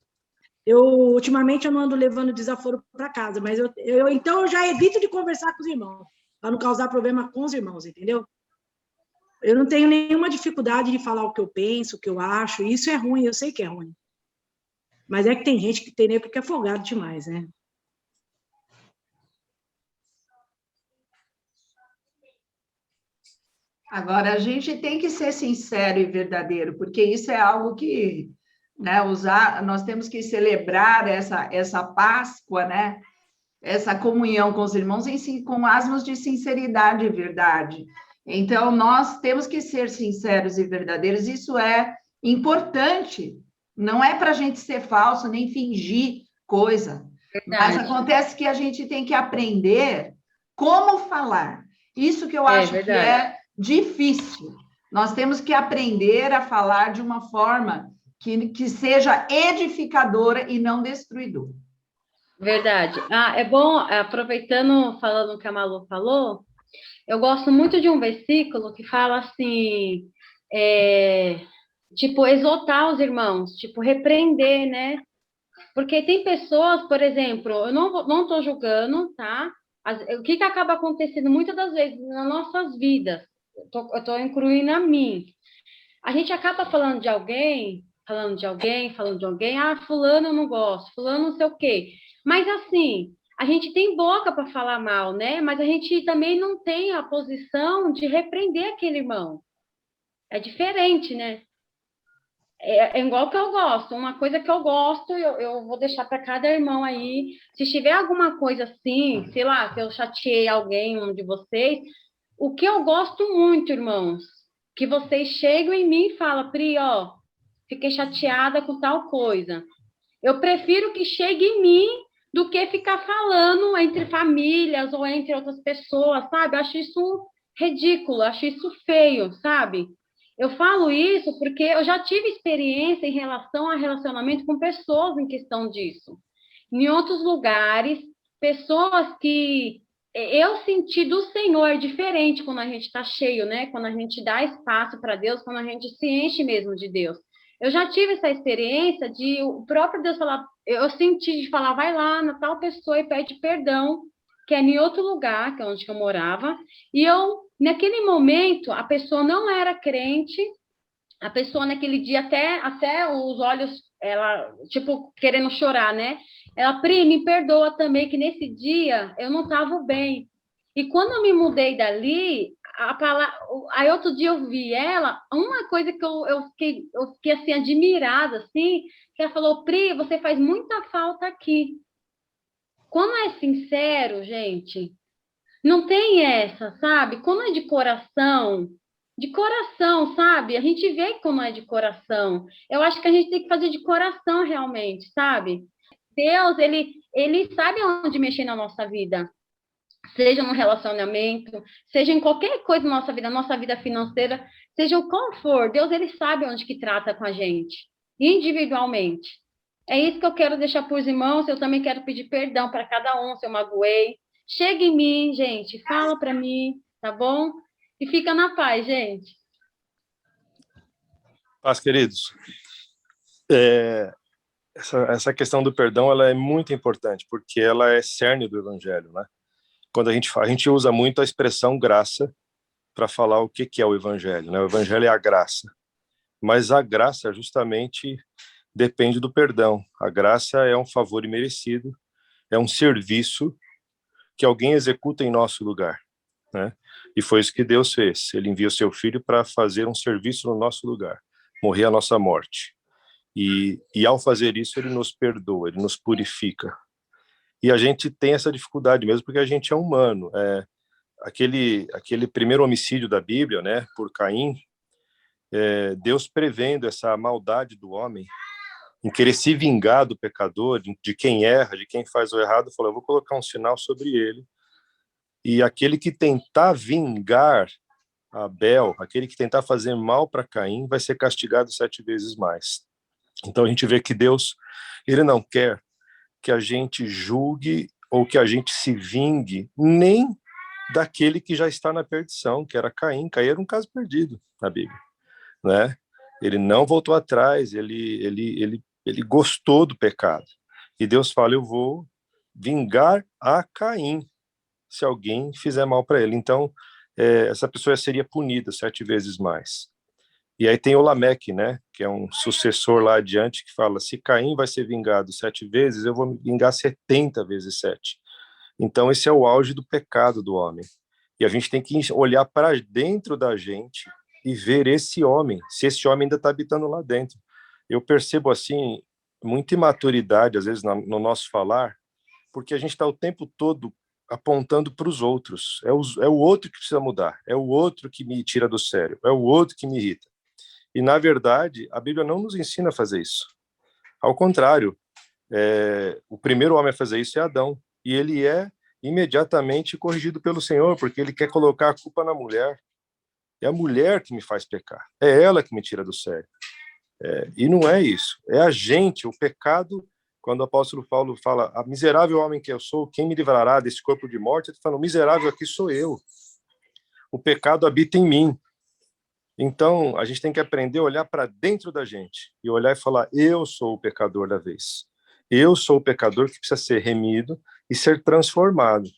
Ultimamente, eu não ando levando desaforo para casa, mas então eu já evito de conversar com os irmãos, para não causar problema com os irmãos, entendeu? Eu não tenho nenhuma dificuldade de falar o que eu penso, o que eu acho, isso é ruim, eu sei que é ruim. Mas é que tem gente que tem nego que é folgado demais, né? Agora, a gente tem que ser sincero e verdadeiro, porque isso é algo que, né, nós temos que celebrar essa Páscoa, né, essa comunhão com os irmãos com asmos de sinceridade e verdade. Então, nós temos que ser sinceros e verdadeiros, isso é importante, não é para a gente ser falso, nem fingir coisa, mas acontece que a gente tem que aprender como falar, isso que eu acho que é difícil. Nós temos que aprender a falar de uma forma que seja edificadora e não destruidora. Verdade. Ah, é bom, aproveitando, falando o que a Malu falou, eu gosto muito de um versículo que fala assim, tipo, exortar os irmãos, tipo, repreender, né? Porque tem pessoas, por exemplo, eu não estou julgando, tá? O que acaba acontecendo muitas das vezes nas nossas vidas, eu estou incluindo a mim. A gente acaba falando de alguém, fulano eu não gosto, fulano não sei o quê. Mas assim, a gente tem boca para falar mal, né? Mas a gente também não tem a posição de repreender aquele irmão. É diferente, né? É igual que eu gosto. Uma coisa que eu gosto, eu vou deixar para cada irmão aí. Se tiver alguma coisa assim, sei lá, que eu chateei alguém, um de vocês, o que eu gosto muito, irmãos, que vocês chegam em mim e falam, Pri, ó, fiquei chateada com tal coisa. Eu prefiro que chegue em mim do que ficar falando entre famílias ou entre outras pessoas, sabe? Eu acho isso ridículo, acho isso feio, sabe? Eu falo isso porque eu já tive experiência em relação a relacionamento com pessoas em questão disso. Em outros lugares, pessoas que eu senti do Senhor diferente quando a gente está cheio, né? Quando a gente dá espaço para Deus, quando a gente se enche mesmo de Deus. Eu já tive essa experiência de o próprio Deus falar, eu senti de falar, vai lá na tal pessoa e pede perdão, que é em outro lugar, que é onde eu morava, e eu, naquele momento, a pessoa não era crente, a pessoa naquele dia até os olhos, ela, tipo, querendo chorar, né? Ela, Pri, me perdoa também, que nesse dia eu não estava bem. E quando eu me mudei dali, aí outro dia eu vi ela, uma coisa que eu fiquei assim, admirada, assim, que ela falou, Pri, você faz muita falta aqui. Quando é sincero, gente, não tem essa, sabe? Quando é de coração, sabe? A gente vê como é de coração. Eu acho que a gente tem que fazer de coração realmente, sabe? Deus, ele sabe onde mexer na nossa vida. Seja no relacionamento, seja em qualquer coisa na nossa vida financeira, seja o qual for, Deus, ele sabe onde que trata com a gente, individualmente. É isso que eu quero deixar para os irmãos, eu também quero pedir perdão para cada um, se eu magoei. Chega em mim, gente, fala para mim, tá bom? E fica na paz, gente. Paz, queridos. Essa questão do perdão, ela é muito importante, porque ela é cerne do evangelho, né? Quando a gente usa muito a expressão graça para falar o que é o evangelho, né? O evangelho é a graça, mas a graça justamente depende do perdão. A graça é um favor imerecido, é um serviço que alguém executa em nosso lugar, né? E foi isso que Deus fez. Ele enviou seu filho para fazer um serviço no nosso lugar, morrer a nossa morte. E ao fazer isso, ele nos perdoa, ele nos purifica. E a gente tem essa dificuldade mesmo porque a gente é humano. Aquele primeiro homicídio da Bíblia, né, por Caim, Deus prevendo essa maldade do homem, em querer se vingar do pecador, de quem erra, de quem faz o errado, falou, eu vou colocar um sinal sobre ele. E aquele que tentar vingar Abel, aquele que tentar fazer mal para Caim, vai ser castigado 7 vezes mais. Então a gente vê que Deus, ele não quer que a gente julgue ou que a gente se vingue nem daquele que já está na perdição, que era Caim. Caim era um caso perdido na Bíblia, né? Ele não voltou atrás, ele gostou do pecado. E Deus fala, eu vou vingar a Caim se alguém fizer mal para ele. Então, essa pessoa seria punida 7 vezes mais. E aí tem o Lameque, né, que é um sucessor lá adiante, que fala, se Caim vai ser vingado 7 vezes, eu vou me vingar 70 vezes 7. Então esse é o auge do pecado do homem. E a gente tem que olhar para dentro da gente e ver esse homem, se esse homem ainda está habitando lá dentro. Eu percebo, assim, muita imaturidade, às vezes, no nosso falar, porque a gente está o tempo todo apontando para os outros. É o outro que precisa mudar, é o outro que me tira do sério, é o outro que me irrita. E, na verdade, a Bíblia não nos ensina a fazer isso. Ao contrário, o primeiro homem a fazer isso é Adão. E ele é imediatamente corrigido pelo Senhor, porque ele quer colocar a culpa na mulher. É a mulher que me faz pecar. É ela que me tira do sério. E não é isso. É a gente. O pecado, Quando o apóstolo Paulo fala, a miserável homem que eu sou, quem me livrará desse corpo de morte? Ele fala, o miserável aqui sou eu. O pecado habita em mim. Então, a gente tem que aprender a olhar para dentro da gente e olhar e falar, eu sou o pecador da vez. Eu sou o pecador que precisa ser remido e ser transformado.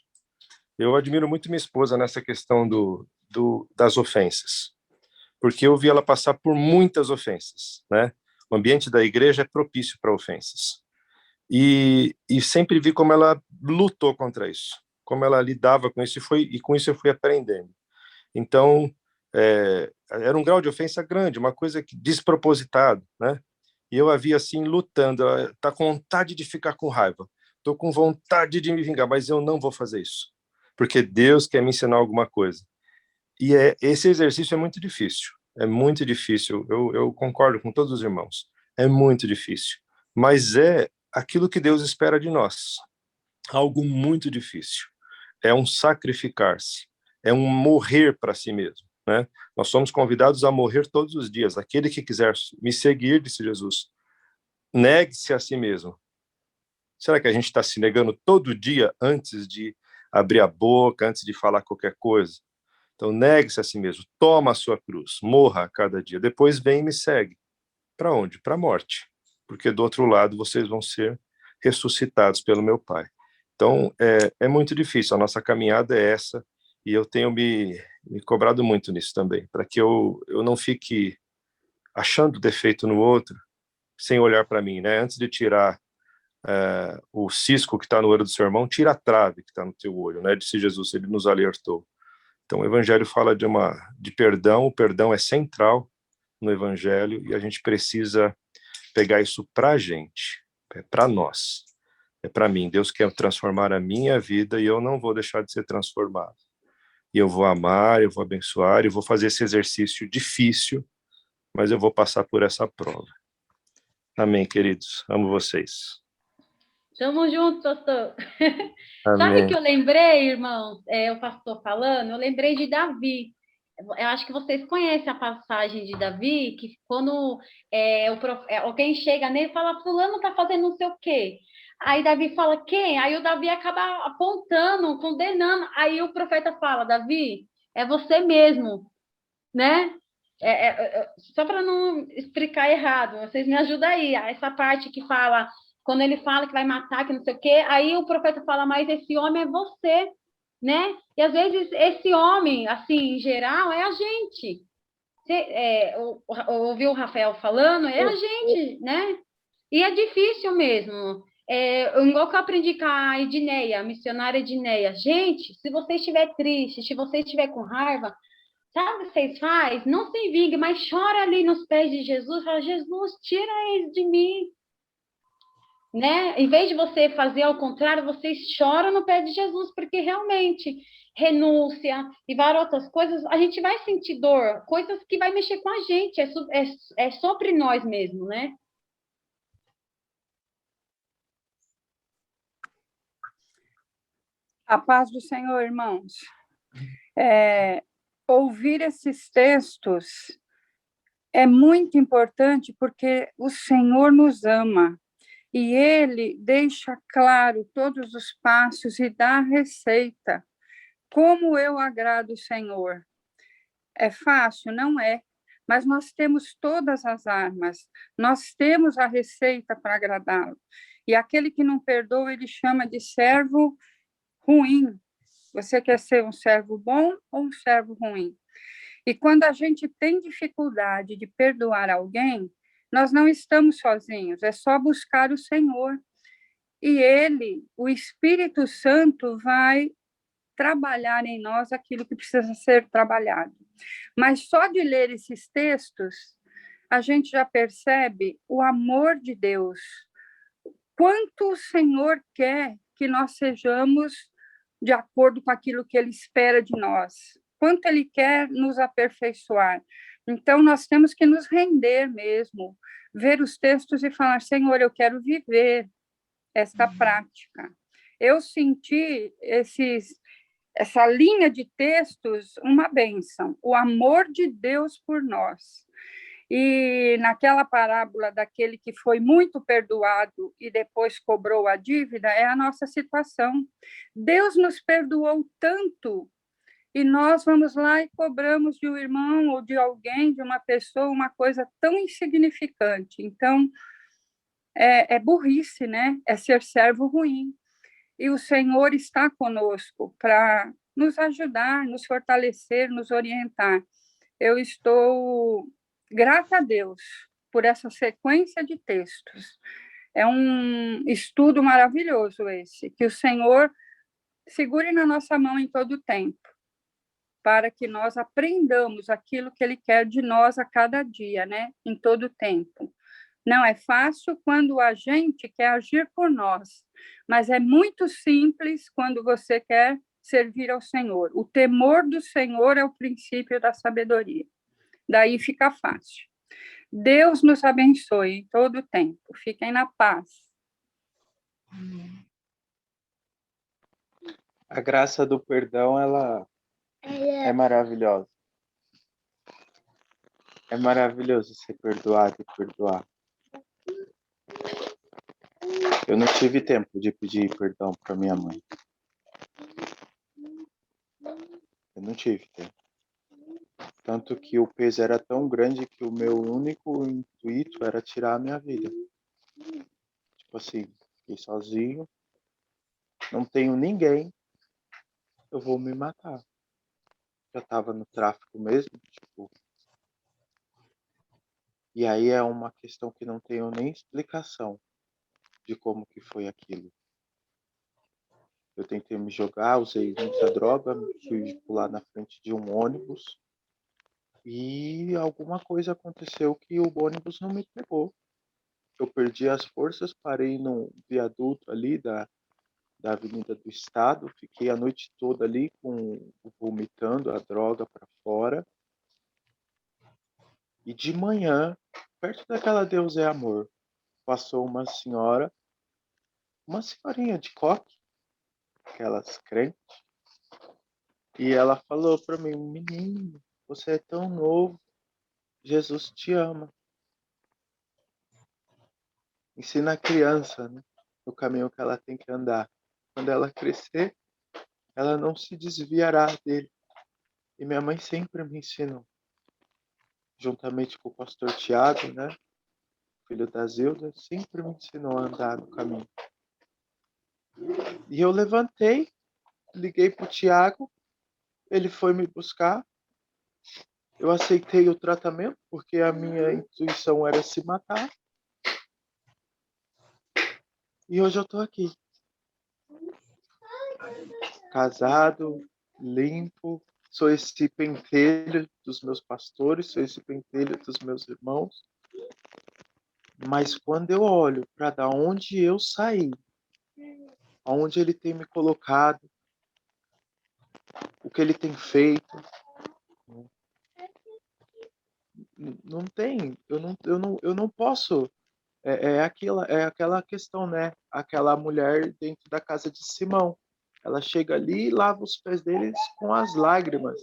Eu admiro muito minha esposa nessa questão das ofensas, porque eu vi ela passar por muitas ofensas, né? O ambiente da igreja é propício para ofensas. E sempre vi como ela lutou contra isso, como ela lidava com isso, e com isso eu fui aprendendo. Então, era um grau de ofensa grande, uma coisa que despropositado, né? E eu a via assim, lutando, ela tá com vontade de ficar com raiva, tô com vontade de me vingar, mas eu não vou fazer isso, porque Deus quer me ensinar alguma coisa. E esse exercício é muito difícil, eu concordo com todos os irmãos, é muito difícil, mas é aquilo que Deus espera de nós, algo muito difícil, é um sacrificar-se, é um morrer para si mesmo, né? Nós somos convidados a morrer todos os dias. Aquele que quiser me seguir, disse Jesus, negue-se a si mesmo. Será que a gente está se negando todo dia antes de abrir a boca, antes de falar qualquer coisa? Então, negue-se a si mesmo, toma a sua cruz, morra a cada dia, depois vem e me segue. Para onde? Para a morte, porque do outro lado vocês vão ser ressuscitados pelo meu Pai. Então, é muito difícil, a nossa caminhada é essa, e eu tenho me cobrado muito nisso também, para que eu não fique achando defeito no outro, sem olhar para mim, né? Antes de tirar o cisco que está no olho do seu irmão, tira a trave que está no teu olho, né? Disse Jesus, ele nos alertou. Então, o Evangelho fala de perdão, o perdão é central no Evangelho, e a gente precisa pegar isso para a gente, para nós, é para mim. Deus quer transformar a minha vida e eu não vou deixar de ser transformado. E eu vou amar, eu vou abençoar, eu vou fazer esse exercício difícil, mas eu vou passar por essa prova. Amém, queridos. Amo vocês. Tamo junto, pastor. Amém. Sabe o que eu lembrei, irmãos? O pastor falando, eu lembrei de Davi. Eu acho que vocês conhecem a passagem de Davi, que quando alguém chega nele e fala, fulano tá fazendo não sei o quê. Aí Davi fala, quem? Aí o Davi acaba apontando, condenando. Aí o profeta fala, Davi, é você mesmo, né? Só para não explicar errado, vocês me ajudam aí. Essa parte que fala, quando ele fala que vai matar, que não sei o quê, aí o profeta fala, mas esse homem é você, né? E às vezes esse homem, assim, em geral, é a gente. Ouviu o Rafael falando, é a gente, né? E é difícil mesmo. Igual que eu aprendi com a Edneia, a missionária Edneia. Gente, se você estiver triste, se você estiver com raiva, sabe o que vocês fazem? Não se vingue, mas chora ali nos pés de Jesus. Fala, Jesus, tira isso de mim. Né? Em vez de você fazer ao contrário, vocês choram no pé de Jesus, porque realmente renúncia e várias outras coisas, a gente vai sentir dor, coisas que vai mexer com a gente, é sobre nós mesmo, né? A paz do Senhor, irmãos. Ouvir esses textos é muito importante porque o Senhor nos ama e Ele deixa claro todos os passos e dá a receita. Como eu agrado o Senhor? É fácil? Não é. Mas nós temos todas as armas, nós temos a receita para agradá-lo. E aquele que não perdoa, ele chama de servo ruim. Você quer ser um servo bom ou um servo ruim? E quando a gente tem dificuldade de perdoar alguém, nós não estamos sozinhos, é só buscar o Senhor. E Ele, o Espírito Santo, vai trabalhar em nós aquilo que precisa ser trabalhado. Mas só de ler esses textos, a gente já percebe o amor de Deus. Quanto o Senhor quer que nós sejamos de acordo com aquilo que Ele espera de nós. Quanto Ele quer nos aperfeiçoar. Então, nós temos que nos render mesmo, ver os textos e falar, Senhor, eu quero viver esta prática. Eu senti essa linha de textos uma bênção, o amor de Deus por nós. E naquela parábola daquele que foi muito perdoado e depois cobrou a dívida, é a nossa situação. Deus nos perdoou tanto e nós vamos lá e cobramos de um irmão ou de alguém, de uma pessoa, uma coisa tão insignificante. Então, é burrice, né? É ser servo ruim. E o Senhor está conosco para nos ajudar, nos fortalecer, nos orientar. Eu estou grata a Deus por essa sequência de textos. É um estudo maravilhoso esse, que o Senhor segure na nossa mão em todo o tempo, para que nós aprendamos aquilo que Ele quer de nós a cada dia, né? Em todo o tempo. Não é fácil quando a gente quer agir por nós, mas é muito simples quando você quer servir ao Senhor. O temor do Senhor é o princípio da sabedoria. Daí fica fácil. Deus nos abençoe em todo o tempo. Fiquem na paz. A graça do perdão, ela é maravilhosa. É maravilhoso ser perdoado e perdoar. Eu não tive tempo de pedir perdão para minha mãe. Eu não tive tempo. Tanto que o peso era tão grande que o meu único intuito era tirar a minha vida. Tipo assim, fiquei sozinho, não tenho ninguém, eu vou me matar. Já tava no tráfico mesmo, tipo. E aí é uma questão que não tenho nem explicação de como que foi aquilo. Eu tentei me jogar, usei muita droga, fui pular na frente de um ônibus e alguma coisa aconteceu que o ônibus não me pegou. Eu perdi as forças, parei num viaduto ali da Avenida do Estado, fiquei a noite toda ali vomitando a droga para fora. E de manhã, perto daquela Deus é Amor, passou uma senhorinha de coque, aquelas crentes, e ela falou para mim: menino, você é tão novo, Jesus te ama. Ensina a criança, né, no caminho que ela tem que andar. Quando ela crescer, ela não se desviará dele. E minha mãe sempre me ensinou, juntamente com o pastor Tiago, né, filho da Zilda, sempre me ensinou a andar no caminho. E eu levantei, liguei para o Tiago, ele foi me buscar, eu aceitei o tratamento, porque a minha intuição era se matar. E hoje eu estou aqui. Casado, limpo, sou esse pentelho dos meus pastores, sou esse pentelho dos meus irmãos. Mas quando eu olho para da onde eu saí, aonde ele tem me colocado, o que ele tem feito, não tem, eu não posso. É aquela questão, né? Aquela mulher dentro da casa de Simão. Ela chega ali e lava os pés deles com as lágrimas.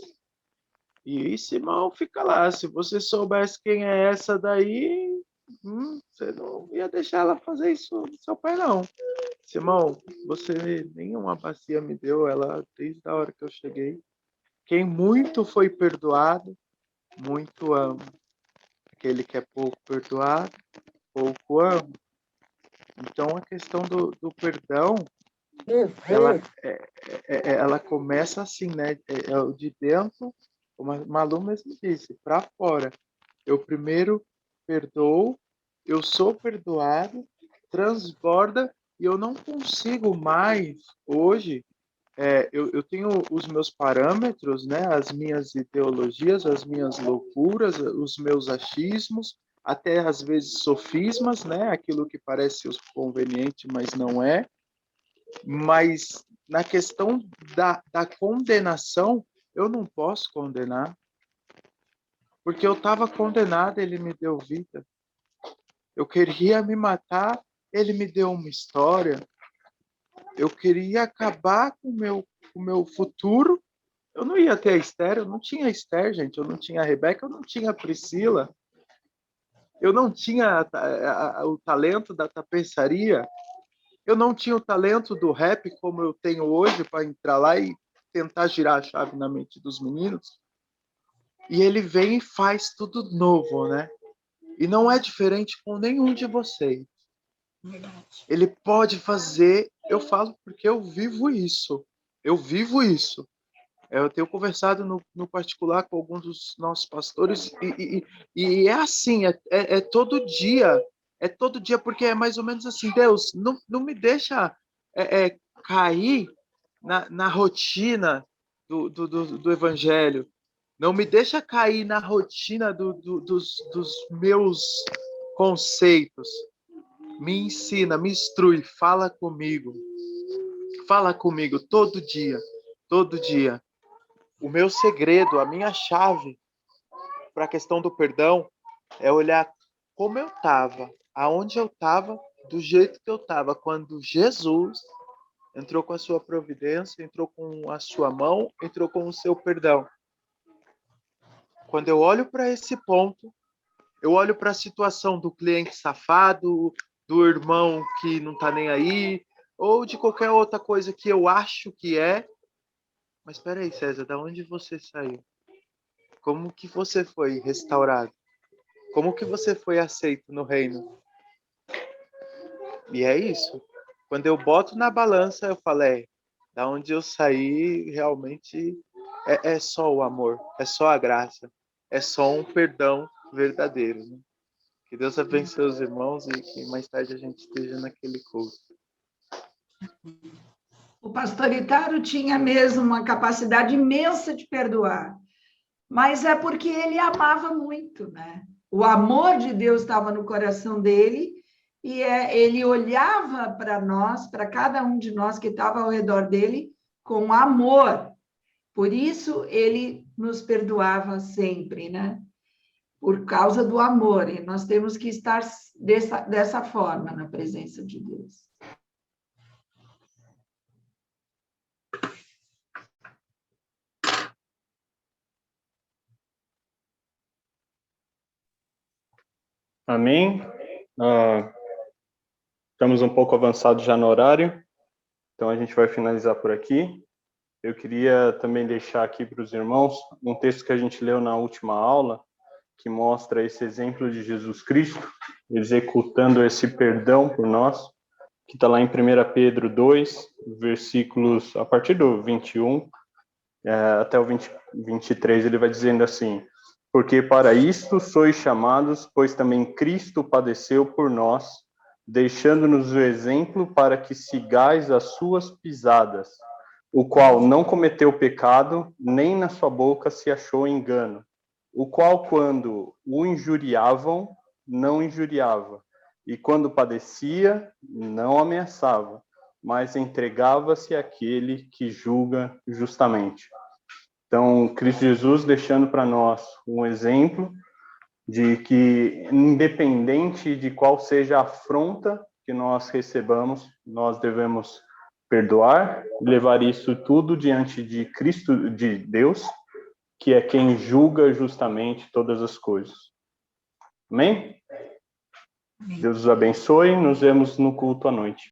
E Simão fica lá. Se você soubesse quem é essa daí, você não ia deixar ela fazer isso no seu pé, não. Simão, você nenhuma bacia me deu, ela desde a hora que eu cheguei. Quem muito foi perdoado, muito ama. Aquele que é pouco perdoado, pouco ama. Então, a questão do perdão, ela começa assim, né? É de dentro, como a Malu mesmo disse, para fora. Eu primeiro perdoo, eu sou perdoado, transborda, e eu não consigo mais, hoje, eu tenho os meus parâmetros, né? As minhas ideologias, as minhas loucuras, os meus achismos, até às vezes sofismas, né? Aquilo que parece conveniente, mas não é. Mas na questão da condenação, eu não posso condenar, porque eu estava condenado, ele me deu vida. Eu queria me matar, ele me deu uma história. Eu queria acabar com o meu futuro. Eu não ia ter a Esther, eu não tinha a Esther, gente. Eu não tinha a Rebeca, eu não tinha a Priscila. Eu não tinha o talento da tapeçaria, eu não tinha o talento do rap como eu tenho hoje para entrar lá e tentar girar a chave na mente dos meninos. E ele vem e faz tudo novo, né? E não é diferente com nenhum de vocês. Verdade. Ele pode fazer, eu falo porque eu vivo isso. Eu vivo isso. Eu tenho conversado no particular com alguns dos nossos pastores e é assim, é todo dia. É todo dia, porque é mais ou menos assim, Deus, não me deixa cair na rotina do evangelho. Não me deixa cair na rotina dos meus conceitos. Me ensina, me instrui, fala comigo. Fala comigo todo dia, todo dia. O meu segredo, a minha chave para a questão do perdão é olhar como eu estava, aonde eu estava, do jeito que eu estava, quando Jesus entrou com a sua providência, entrou com a sua mão, entrou com o seu perdão. Quando eu olho para esse ponto, eu olho para a situação do cliente safado, do irmão que não está nem aí, ou de qualquer outra coisa que eu acho que é. Mas espera aí, César, da onde você saiu? Como que você foi restaurado? Como que você foi aceito no reino? E é isso. Quando eu boto na balança, eu falo, da onde eu saí, realmente é só o amor, é só a graça, é só um perdão verdadeiro. Né? Que Deus abençoe os irmãos e que mais tarde a gente esteja naquele culto. O pastor Itaro tinha mesmo uma capacidade imensa de perdoar, mas é porque ele amava muito, né? O amor de Deus estava no coração dele e ele olhava para nós, para cada um de nós que estava ao redor dele, com amor. Por isso ele nos perdoava sempre, né? Por causa do amor. E nós temos que estar dessa forma na presença de Deus. Amém. Estamos um pouco avançados já no horário, então a gente vai finalizar por aqui. Eu queria também deixar aqui para os irmãos um texto que a gente leu na última aula, que mostra esse exemplo de Jesus Cristo, executando esse perdão por nós, que está lá em 1 Pedro 2, versículos, a partir do 21 até o 23, ele vai dizendo assim: porque para isto sois chamados, pois também Cristo padeceu por nós, deixando-nos o exemplo para que sigais as suas pisadas, o qual não cometeu pecado, nem na sua boca se achou engano, o qual, quando o injuriavam, não injuriava, e quando padecia, não ameaçava, mas entregava-se àquele que julga justamente. Então, Cristo Jesus deixando para nós um exemplo de que, independente de qual seja a afronta que nós recebamos, nós devemos perdoar, levar isso tudo diante de Cristo, de Deus, que é quem julga justamente todas as coisas. Amém? Deus os abençoe, nos vemos no culto à noite.